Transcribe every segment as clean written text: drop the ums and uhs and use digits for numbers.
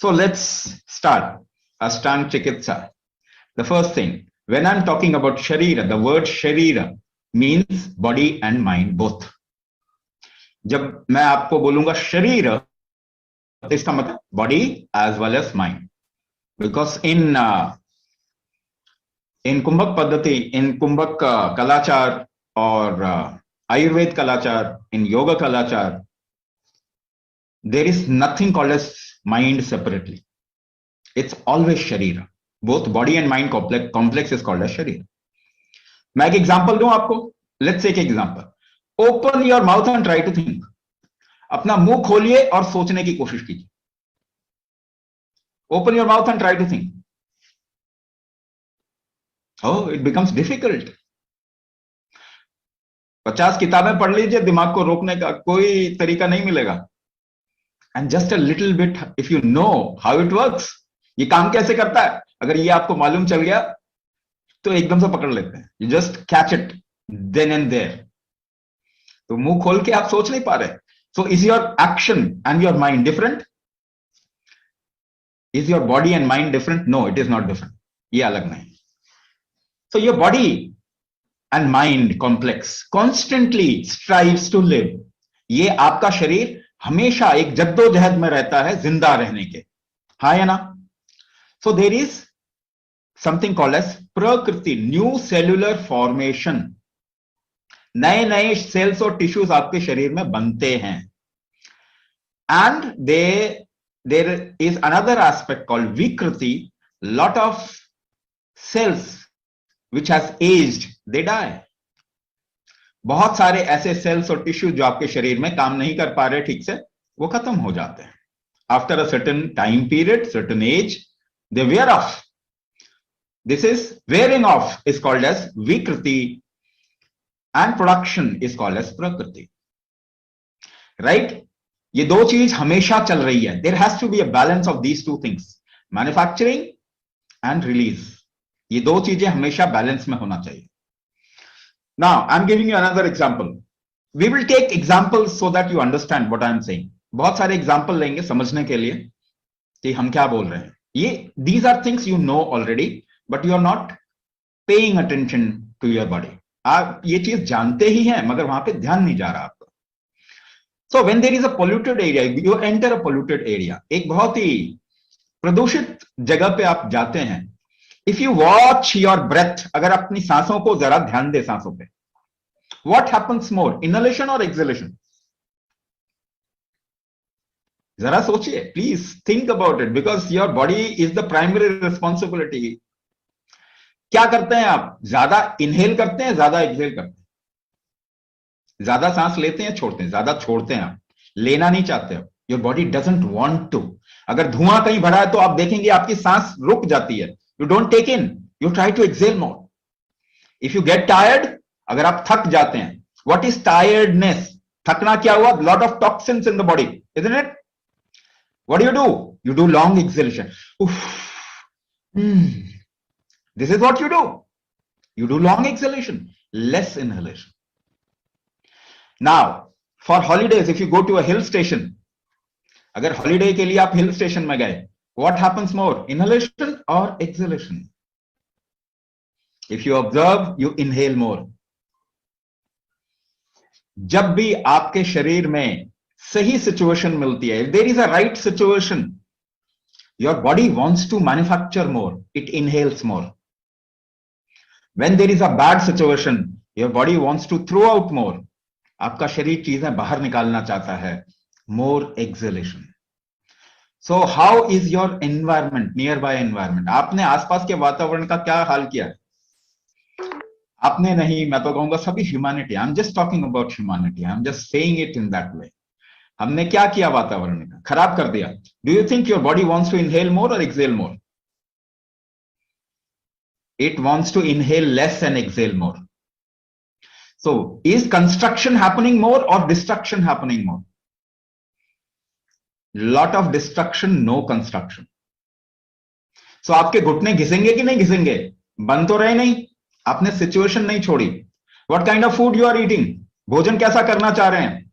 So let's start Ashtang Chikitsa. The first thing, when I'm talking about Sharira, the word Sharira means body and mind both. जब मैं आपको बोलूंगा शरीर, तो इसका मतलब body as well as mind. Because in कुंभक पद्धति, in कुंभक कलाचार और Ayurveda कलाचार, in yoga कलाचार, there is nothing called as mind separately. It's always Sharira. Both body and mind complex is called as Sharira. मैं एक एग्जांपल दूं आपको. Let's take example. Open your mouth and try to think. अपना मुंह खोलिए और सोचने की कोशिश कीजिए. Open your mouth and try to think. Oh, it becomes difficult. 50 किताबें पढ़ लीजिए, दिमाग को रोकने का कोई तरीका नहीं मिलेगा. And just a little bit, if you know how it works, ये काम कैसे करता है, अगर ये आपको मालूम चल गया तो एकदम से पकड़ लेते हैं. You just catch it then and there. तो मुंह खोल के आप सोच नहीं पा रहे. So is your action and your mind different? Is your body and mind different? No, it is not different. ये अलग नहीं. So your body and mind complex constantly strives to live. ये आपका शरीर हमेशा एक जद्दोजहद में रहता है जिंदा रहने के. हाँ या ना? So there is something called as प्रकृति, new cellular formation. नए नए सेल्स और टिश्यूज आपके शरीर में बनते हैं. And there is another aspect called vikriti. Lot of cells which has aged, they die. बहुत सारे ऐसे सेल्स और टिश्यू जो आपके शरीर में काम नहीं कर पा रहे ठीक से, वो खत्म हो जाते हैं. After a certain time period, certain age, they wear off. This is wearing off is called as vikriti, and production is called as prakriti. Right? ये दो चीज हमेशा चल रही है. There has to be a balance of these two things, manufacturing and release. ये दो चीजें हमेशा बैलेंस में होना चाहिए. Now, I'm giving you another example. We will take examples so that you understand what I'm saying. बहुत सारे example लेंगे समझने के लिए कि हम क्या बोल रहे हैं. ये these are things you know already, but you are not paying attention to your body. आप ये चीज जानते ही हैं मगर वहां पे ध्यान नहीं जा रहा आपका. So when there is a polluted area, you enter a polluted area. एक बहुत ही प्रदूषित जगह पे आप जाते हैं. If you watch your breath, अगर अपनी सांसों को जरा ध्यान दे सांसों पे, what happens more, inhalation or exhalation? जरा सोचिए, please think about it because your body is the primary responsibility. क्या करते हैं आप? ज्यादा इनहेल करते हैं, ज्यादा एक्सहेल करते हैं? ज्यादा सांस लेते हैं, छोड़ते हैं? ज्यादा छोड़ते हैं आप, लेना नहीं चाहते हो. Your body doesn't want to. अगर धुआं कहीं भरा है तो आप देखेंगे आपकी सांस रुक जाती है. You don't take in, you try to exhale more. If you get tired, अगर आप थक जाते हैं, what is tiredness? थकना क्या हुआ? Lot of toxins in the body, isn't it? What do? You do long exhalation. This is what you do. You do long exhalation, less inhalation. Now, for holidays, if you go to a hill station, अगर holiday के लिए आप hill station में गए, what happens more, inhalation or exhalation? If you observe, you inhale more. जब भी आपके शरीर में सही situation मिलती है, if there is a right situation, your body wants to manufacture more, it inhales more. When there is a bad situation, your body wants to throw out more. आपका शरीर चीजें बाहर निकालना चाहता है, more exhalation. So how is your environment, nearby environment? आपने आसपास के वातावरण का क्या हाल किया है? आपने नहीं, मैं तो कहूंगा सभी humanity. I'm just talking about humanity. I'm just saying it in that way. हमने क्या किया वातावरण का? खराब कर दिया. Do you think your body wants to inhale more or exhale more? It wants to inhale less and exhale more. So is construction happening more or destruction happening more? Lot of destruction, no construction. So आपके घुटने घिसेंगे कि नहीं घिसेंगे? बंद तो रहे नहीं, आपने situation नहीं छोड़ी. What kind of food you are eating? भोजन कैसा करना चाह रहे हैं?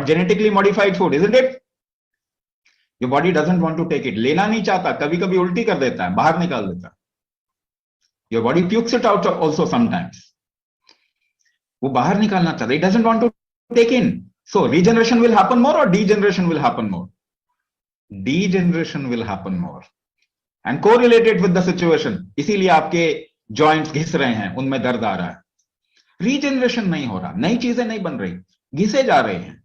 Genetically modified food, isn't it? Your body doesn't want to take it, लेना नहीं चाहता, कभी कभी उल्टी कर देता है, बाहर निकाल देता है। Your body pukes it out also sometimes, वो बाहर निकालना चाहता है, it doesn't want to take in. So regeneration will happen more और degeneration will happen more, degeneration will happen more and correlated with the situation. इसीलिए आपके joints घिस रहे हैं, उनमें दर्द आ रहा है। रीजनरेशन नहीं हो रहा, नई चीजें नहीं बन रही, घिसे जा रहे हैं।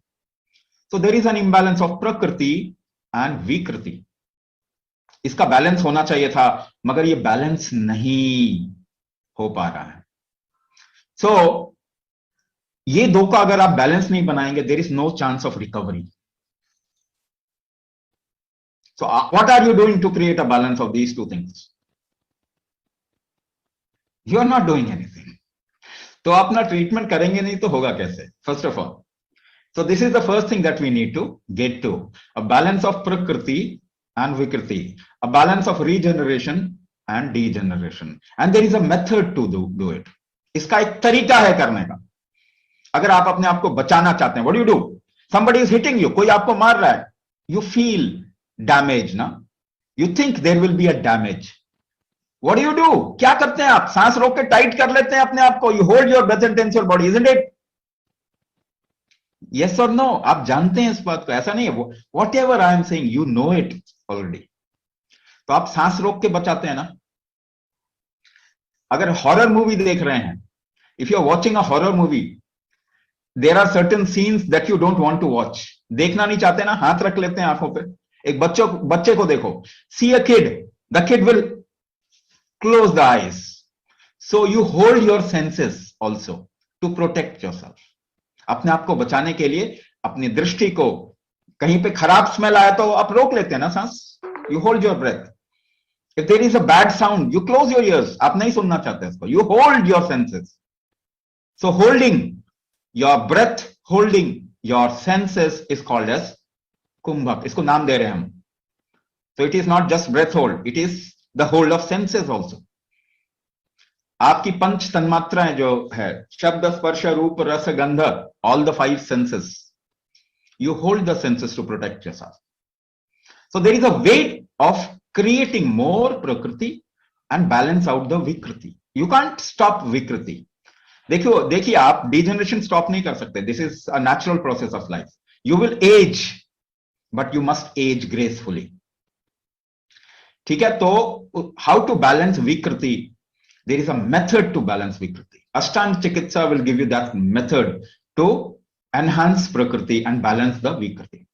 So there is an imbalance of prakriti and vikriti. इसका बैलेंस होना चाहिए था, मगर ये बैलेंस नहीं हो पा रहा है। सो ये दो का अगर आप बैलेंस नहीं बनाएंगे, there is no chance of recovery. So what are you doing to create a balance of these two things? You are not doing anything. तो अपना ट्रीटमेंट करेंगे नहीं तो होगा कैसे? First of all, so this is the first thing that we need to get to, a balance of prakriti and vikriti, a balance of regeneration and degeneration, and there is a method to do it. इसका एक तरीका है करने का। अगर आप अपने आप को बचाना चाहते हैं, what do you do? Somebody is hitting you, कोई आपको मार रहा है, you feel डैमेज ना, you think there will be a damage, what do you do? क्या करते हैं आप? सांस रोक के टाइट कर लेते हैं अपने आप को, you hold your breath and tense your body, isn't it? Yes और नो? आप जानते हैं इस बात को, ऐसा नहीं है। Whatever I am saying, you know it already. तो आप सांस रोक के बचाते हैं ना। अगर हॉरर मूवी देख रहे हैं, if you are watching a horror movie, there are certain scenes that you don't want to watch, देखना नहीं चाहते ना, हाथ रख लेते हैं आंखों पे। एक बच्चे को देखो, see a kid, the kid will close the eyes, so you hold your senses also to protect yourself. अपने आप को बचाने के लिए अपनी दृष्टि को, कहीं पे खराब स्मेल आया तो आप रोक लेते हैं ना सांस, you hold your breath. If there is a bad sound, you close your ears, आप नहीं सुनना चाहते इसको, you hold your senses. So holding your breath, holding your senses is called as kumbhak, इसको नाम दे रहे हैं हम। तो it is not just breath hold, it is the hold of senses also. आपकी पंच तन्मात्राएं जो है, शब्द स्पर्श रूप रस गंध, all the 5 senses, you hold the senses to protect yourself. So there is a way of creating more prakriti and balance out the vikriti. You can't stop vikriti. देखिए आप डिजेनरेशन स्टॉप नहीं कर सकते, this is a natural process of life. You will age, but you must age gracefully. ठीक है? तो how to balance vikriti? There is a method to balance vikriti. Ashtanga Chikitsa will give you that method to enhance prakriti and balance the vikriti.